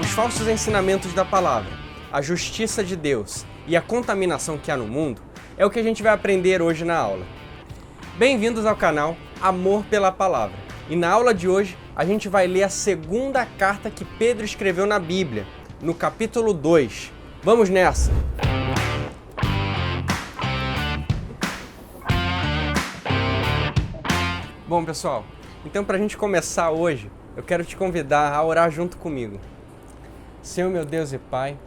Os falsos ensinamentos da palavra, a justiça de Deus e a contaminação que há no mundo é o que a gente vai aprender hoje na aula. Bem-vindos ao canal Amor pela Palavra. E na aula de hoje a gente vai ler a segunda carta que Pedro escreveu na Bíblia, no capítulo 2. Vamos nessa! Bom, pessoal, então para a gente começar hoje, eu quero te convidar a orar junto comigo. Senhor, meu Deus e Pai,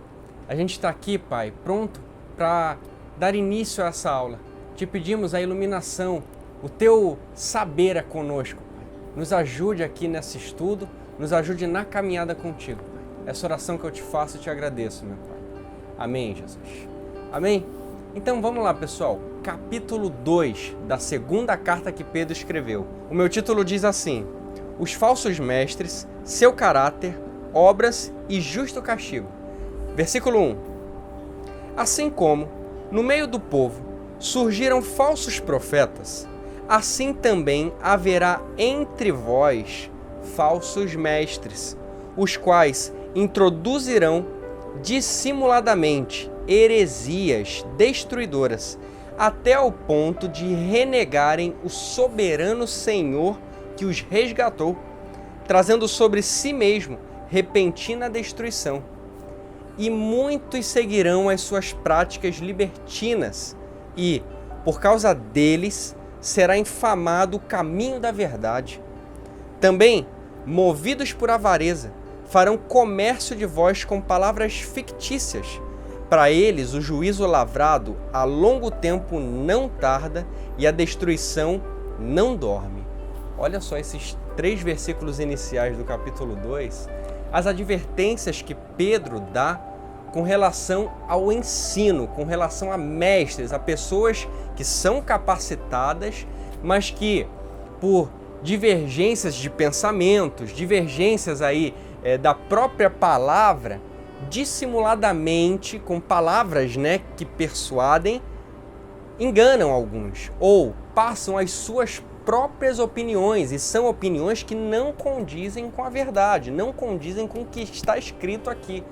a gente está aqui, Pai, pronto para dar início a essa aula. Te pedimos a iluminação, o Teu saber é conosco, Pai. Nos ajude aqui nesse estudo, nos ajude na caminhada contigo, Pai. Essa oração que eu te faço e te agradeço, meu Pai. Amém, Jesus. Amém? Então vamos lá, pessoal. Capítulo 2 da segunda carta que Pedro escreveu. O meu título diz assim: Os falsos mestres, seu caráter, obras e justo castigo. Versículo 1. Assim como, no meio do povo, surgiram falsos profetas, assim também haverá entre vós falsos mestres, os quais introduzirão dissimuladamente heresias destruidoras, até ao ponto de renegarem o soberano Senhor que os resgatou, trazendo sobre si mesmo repentina destruição. E muitos seguirão as suas práticas libertinas, e, por causa deles, será infamado o caminho da verdade. Também, movidos por avareza, farão comércio de vós com palavras fictícias. Para eles, o juízo lavrado a longo tempo não tarda e a destruição não dorme. Olha só esses 3 versículos iniciais do capítulo 2, as advertências que Pedro dá com relação ao ensino, com relação a mestres, a pessoas que são capacitadas, mas que por divergências de pensamentos, divergências aí da própria palavra, dissimuladamente, com palavras que persuadem, enganam alguns, ou passam as suas próprias opiniões, e são opiniões que não condizem com a verdade, não condizem com o que está escrito aqui.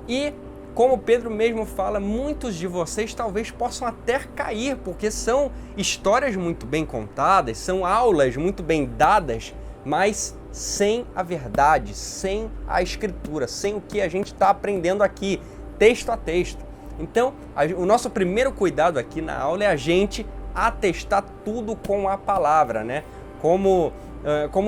E, como Pedro mesmo fala, muitos de vocês talvez possam até cair, porque são histórias muito bem contadas, são aulas muito bem dadas, mas sem a verdade, sem a escritura, sem o que a gente está aprendendo aqui, texto a texto. Então, o nosso primeiro cuidado aqui na aula é a gente atestar tudo com a palavra, como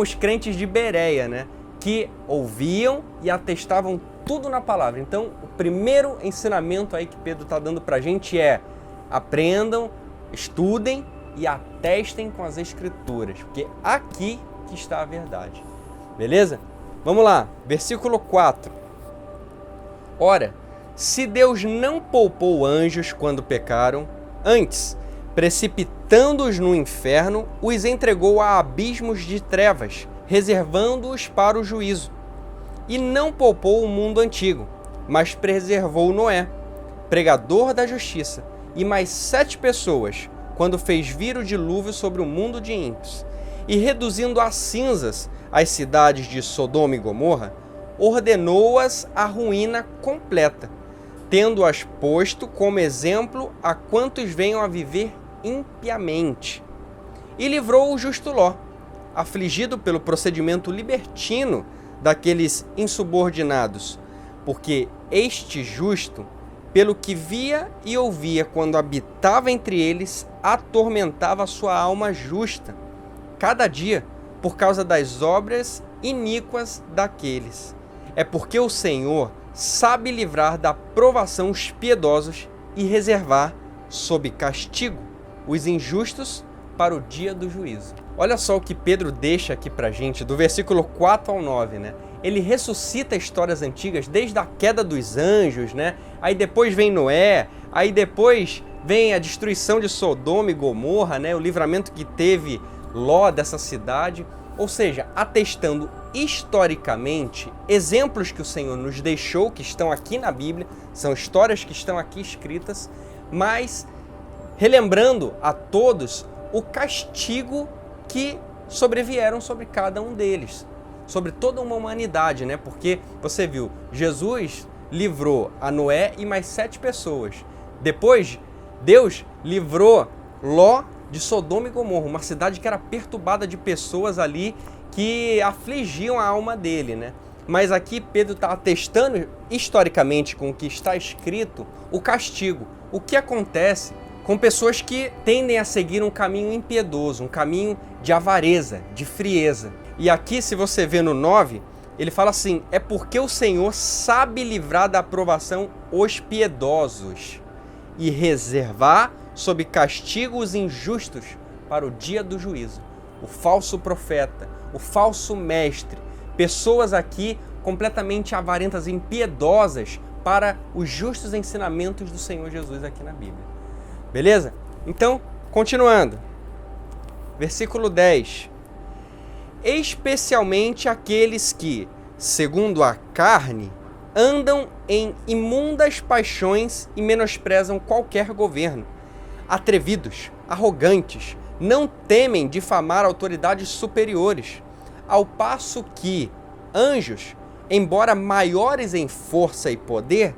os crentes de Bereia, que ouviam e atestavam tudo na palavra. Então, o primeiro ensinamento aí que Pedro está dando para a gente é: aprendam, estudem e atestem com as escrituras, porque aqui que está a verdade. Beleza? Vamos lá, versículo 4. Ora, se Deus não poupou anjos quando pecaram, antes, precipitando-os no inferno, os entregou a abismos de trevas, reservando-os para o juízo. E não poupou o mundo antigo, mas preservou Noé, pregador da justiça, e mais 7 pessoas, quando fez vir o dilúvio sobre o mundo de ímpios. E reduzindo a cinzas as cidades de Sodoma e Gomorra, ordenou-as à ruína completa, tendo-as posto como exemplo a quantos venham a viver impiamente. E livrou o justo Ló, afligido pelo procedimento libertino daqueles insubordinados, porque este justo, pelo que via e ouvia quando habitava entre eles, atormentava a sua alma justa, cada dia, por causa das obras iníquas daqueles. É porque o Senhor sabe livrar da provação os piedosos e reservar, sob castigo, os injustos para o dia do juízo. Olha só o que Pedro deixa aqui pra gente, do versículo 4 ao 9, Ele ressuscita histórias antigas, desde a queda dos anjos, Aí depois vem Noé, aí depois vem a destruição de Sodoma e Gomorra, o livramento que teve Ló dessa cidade, ou seja, atestando historicamente exemplos que o Senhor nos deixou, que estão aqui na Bíblia, são histórias que estão aqui escritas, mas relembrando a todos o castigo que sobrevieram sobre cada um deles. sobre toda uma humanidade, né? Porque você viu, Jesus livrou a Noé e mais 7 pessoas. Depois, Deus livrou Ló de Sodoma e Gomorra, uma cidade que era perturbada de pessoas ali que afligiam a alma dele, né? Mas aqui Pedro está atestando historicamente com o que está escrito o castigo. O que acontece com pessoas que tendem a seguir um caminho impiedoso, um caminho de avareza, de frieza. E aqui, se você vê no 9, ele fala assim: é porque o Senhor sabe livrar da aprovação os piedosos e reservar sob castigo os injustos para o dia do juízo. O falso profeta, o falso mestre, pessoas aqui completamente avarentas e impiedosas para os justos ensinamentos do Senhor Jesus aqui na Bíblia. Beleza? Então, continuando. Versículo 10. Especialmente aqueles que, segundo a carne, andam em imundas paixões e menosprezam qualquer governo. Atrevidos, arrogantes, não temem difamar autoridades superiores, ao passo que anjos, embora maiores em força e poder,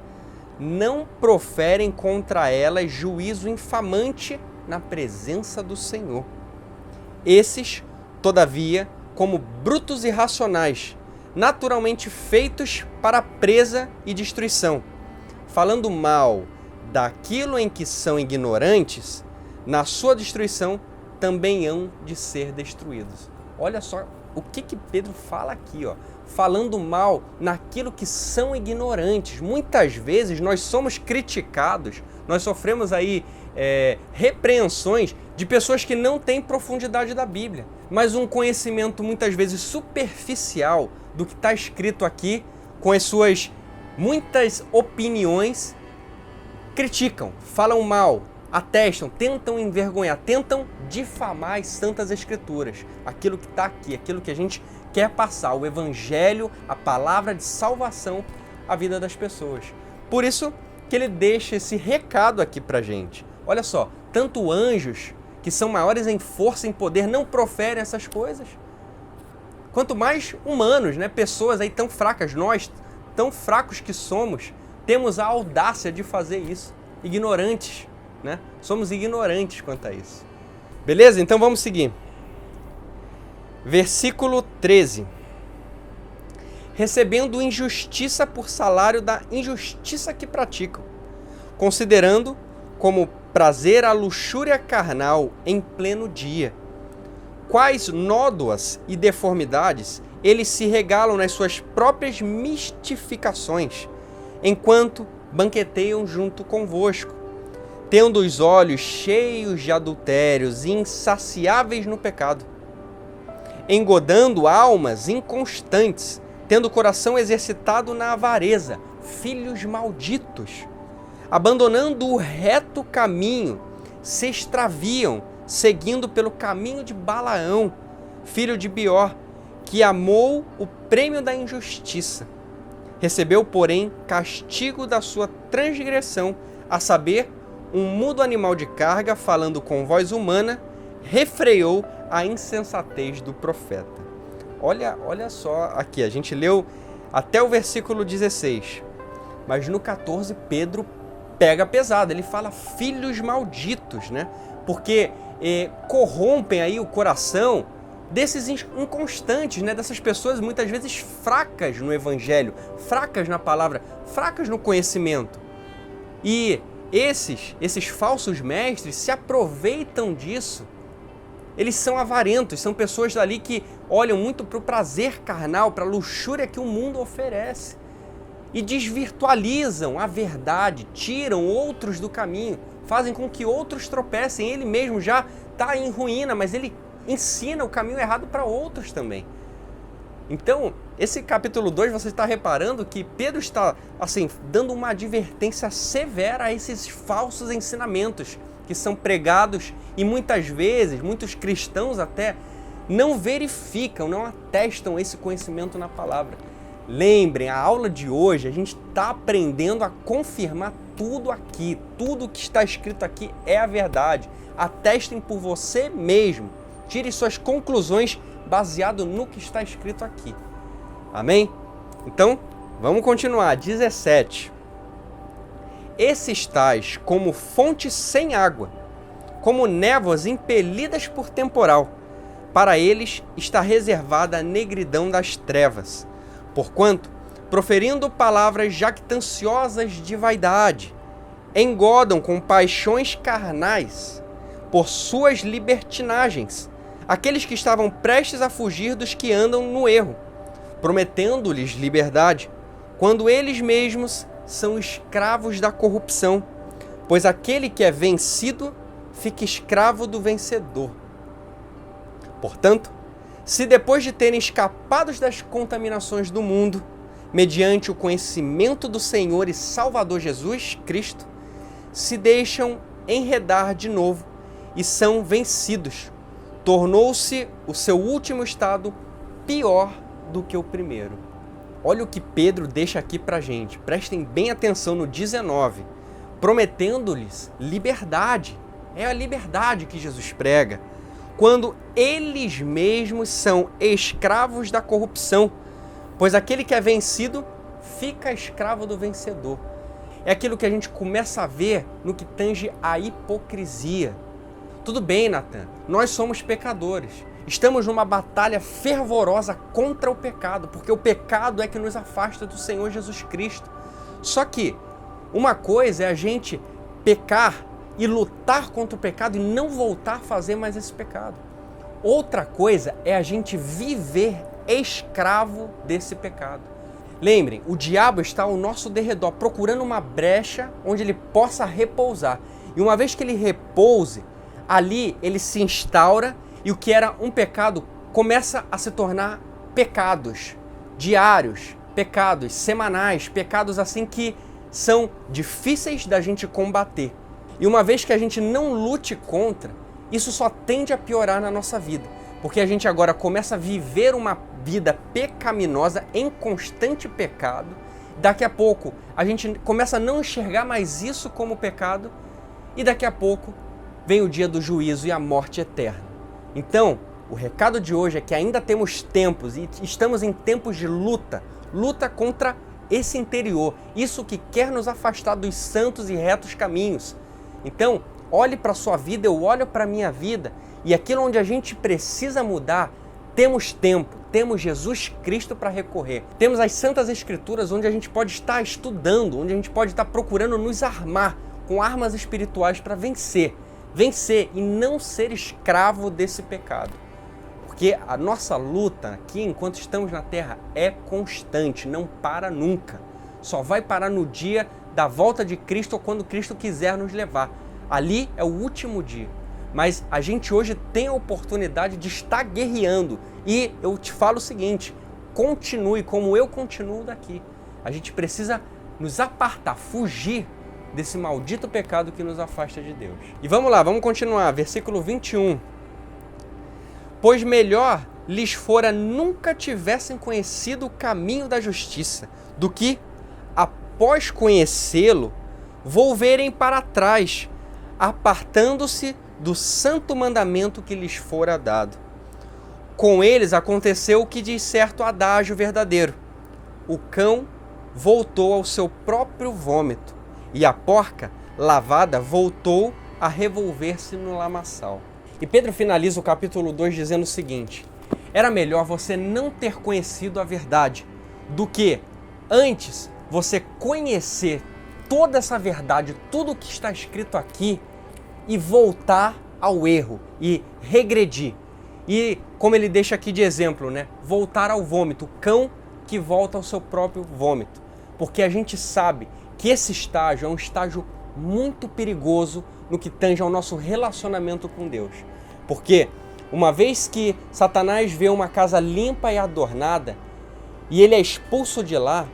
não proferem contra elas juízo infamante na presença do Senhor. Esses, todavia, como brutos irracionais, naturalmente feitos para presa e destruição, falando mal daquilo em que são ignorantes, na sua destruição também hão de ser destruídos. Olha só o que Pedro fala aqui, ó. Falando mal naquilo que são ignorantes. Muitas vezes nós somos criticados, nós sofremos aí repreensões de pessoas que não têm profundidade da Bíblia, mas um conhecimento muitas vezes superficial do que está escrito aqui, com as suas muitas opiniões, criticam, falam mal, atestam, tentam envergonhar, tentam difamar as Santas Escrituras, aquilo que está aqui, aquilo que a gente quer passar, o Evangelho, a palavra de salvação à vida das pessoas. Por isso que ele deixa esse recado aqui pra gente. Olha só, tanto anjos, que são maiores em força e em poder, não proferem essas coisas. Quanto mais humanos, né? Pessoas aí tão fracas, nós, tão fracos que somos, temos a audácia de fazer isso. Ignorantes, né? Somos ignorantes quanto a isso. Beleza? Então vamos seguir. Versículo 13. Recebendo injustiça por salário da injustiça que praticam, considerando como prazer a luxúria carnal em pleno dia. Quais nódoas e deformidades eles se regalam nas suas próprias mistificações, enquanto banqueteiam junto convosco, tendo os olhos cheios de adultérios e insaciáveis no pecado, engodando almas inconstantes, tendo o coração exercitado na avareza, filhos malditos, abandonando o reto caminho, se extraviam, seguindo pelo caminho de Balaão, filho de Beor, que amou o prêmio da injustiça. Recebeu, porém, castigo da sua transgressão, a saber, um mudo animal de carga, falando com voz humana, refreou a insensatez do profeta. Olha só aqui, a gente leu até o versículo 16, mas no 14 Pedro pega pesado, ele fala filhos malditos, né? Porque corrompem aí o coração desses inconstantes, né? Dessas pessoas muitas vezes fracas no evangelho, fracas na palavra, fracas no conhecimento. E esses falsos mestres se aproveitam disso. Eles são avarentos, são pessoas dali que olham muito para o prazer carnal, para a luxúria que o mundo oferece. E desvirtualizam a verdade, tiram outros do caminho, fazem com que outros tropecem. Ele mesmo já está em ruína, mas ele ensina o caminho errado para outros também. Então, esse capítulo 2, você está reparando que Pedro está, assim, dando uma advertência severa a esses falsos ensinamentos que são pregados e muitas vezes, muitos cristãos até, não verificam, não atestam esse conhecimento na palavra. Lembrem, a aula de hoje, a gente está aprendendo a confirmar tudo aqui, tudo que está escrito aqui é a verdade. Atestem por você mesmo, tire suas conclusões baseado no que está escrito aqui. Amém? Então, vamos continuar. 17. Esses tais como fontes sem água, como névoas impelidas por temporal. Para eles está reservada a negridão das trevas, porquanto, proferindo palavras jactanciosas de vaidade, engodam com paixões carnais, por suas libertinagens, aqueles que estavam prestes a fugir dos que andam no erro, prometendo-lhes liberdade, quando eles mesmos são escravos da corrupção, pois aquele que é vencido fica escravo do vencedor. Portanto, se depois de terem escapado das contaminações do mundo, mediante o conhecimento do Senhor e Salvador Jesus Cristo, se deixam enredar de novo e são vencidos, tornou-se o seu último estado pior do que o primeiro. Olha o que Pedro deixa aqui pra gente. Prestem bem atenção no 19. Prometendo-lhes liberdade. É a liberdade que Jesus prega. Quando eles mesmos são escravos da corrupção. Pois aquele que é vencido fica escravo do vencedor. É aquilo que a gente começa a ver no que tange a hipocrisia. Tudo bem, Natan, nós somos pecadores. Estamos numa batalha fervorosa contra o pecado, porque o pecado é que nos afasta do Senhor Jesus Cristo. Só que uma coisa é a gente pecar e lutar contra o pecado e não voltar a fazer mais esse pecado. Outra coisa é a gente viver escravo desse pecado. Lembrem, o diabo está ao nosso derredor, procurando uma brecha onde ele possa repousar. E uma vez que ele repouse, ali ele se instaura e o que era um pecado começa a se tornar pecados diários, pecados semanais, pecados assim que são difíceis da gente combater. E uma vez que a gente não lute contra, isso só tende a piorar na nossa vida. Porque a gente agora começa a viver uma vida pecaminosa em constante pecado. Daqui a pouco a gente começa a não enxergar mais isso como pecado. E daqui a pouco vem o dia do juízo e a morte eterna. Então, o recado de hoje é que ainda temos tempos e estamos em tempos de luta. Luta contra esse interior. Isso que quer nos afastar dos santos e retos caminhos. Então, olhe para a sua vida, eu olho para a minha vida. E aquilo onde a gente precisa mudar, temos tempo, temos Jesus Cristo para recorrer. Temos as Santas Escrituras onde a gente pode estar estudando, onde a gente pode estar procurando nos armar com armas espirituais para vencer. Vencer e não ser escravo desse pecado. Porque a nossa luta aqui, enquanto estamos na terra, é constante, não para nunca. Só vai parar no dia da volta de Cristo ou quando Cristo quiser nos levar. Ali é o último dia. Mas a gente hoje tem a oportunidade de estar guerreando. E eu te falo o seguinte, continue como eu continuo daqui. A gente precisa nos apartar, fugir desse maldito pecado que nos afasta de Deus. E vamos lá, vamos continuar. Versículo 21. Pois melhor lhes fora nunca tivessem conhecido o caminho da justiça, do que, após conhecê-lo, volverem para trás, apartando-se do santo mandamento que lhes fora dado. Com eles aconteceu o que diz certo adágio verdadeiro. O cão voltou ao seu próprio vômito, e a porca, lavada, voltou a revolver-se no lamaçal. E Pedro finaliza o capítulo 2 dizendo o seguinte: era melhor você não ter conhecido a verdade, do que antes você conhecer toda essa verdade, tudo o que está escrito aqui, e voltar ao erro, e regredir. E como ele deixa aqui de exemplo, né? Voltar ao vômito, o cão que volta ao seu próprio vômito. Porque a gente sabe que esse estágio é um estágio muito perigoso no que tange ao nosso relacionamento com Deus. Porque uma vez que Satanás vê uma casa limpa e adornada, e ele é expulso de lá,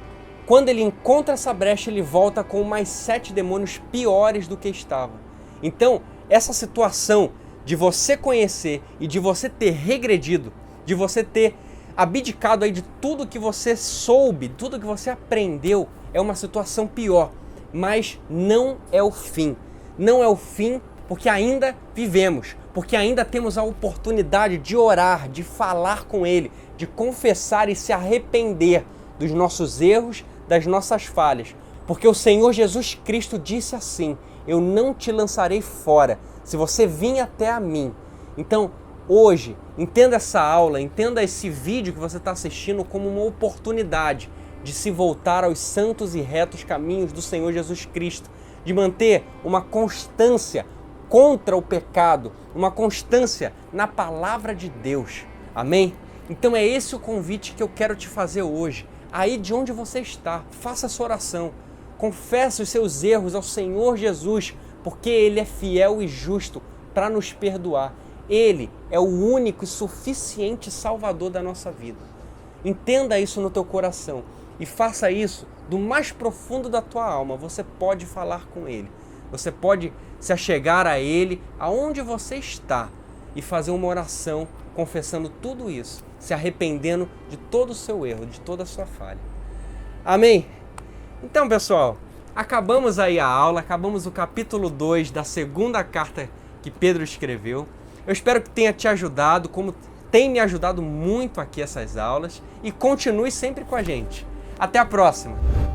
quando ele encontra essa brecha, ele volta com mais 7 demônios piores do que estava. Então, essa situação de você conhecer e de você ter regredido, de você ter abdicado aí de tudo que você soube, tudo que você aprendeu, é uma situação pior, mas não é o fim. Não é o fim porque ainda vivemos, porque ainda temos a oportunidade de orar, de falar com Ele, de confessar e se arrepender dos nossos erros, das nossas falhas. Porque o Senhor Jesus Cristo disse assim: eu não te lançarei fora, se você vir até a mim. Então, hoje, entenda essa aula, entenda esse vídeo que você está assistindo como uma oportunidade de se voltar aos santos e retos caminhos do Senhor Jesus Cristo, de manter uma constância contra o pecado, uma constância na palavra de Deus. Amém? Então é esse o convite que eu quero te fazer hoje. Aí de onde você está, faça a sua oração. Confesse os seus erros ao Senhor Jesus, porque Ele é fiel e justo para nos perdoar. Ele é o único e suficiente Salvador da nossa vida. Entenda isso no teu coração e faça isso do mais profundo da tua alma. Você pode falar com Ele. Você pode se achegar a Ele aonde você está e fazer uma oração confessando tudo isso, se arrependendo de todo o seu erro, de toda a sua falha. Amém? Então, pessoal, acabamos aí a aula, acabamos o capítulo 2 da segunda carta que Pedro escreveu. Eu espero que tenha te ajudado, como tem me ajudado muito aqui essas aulas, e continue sempre com a gente. Até a próxima!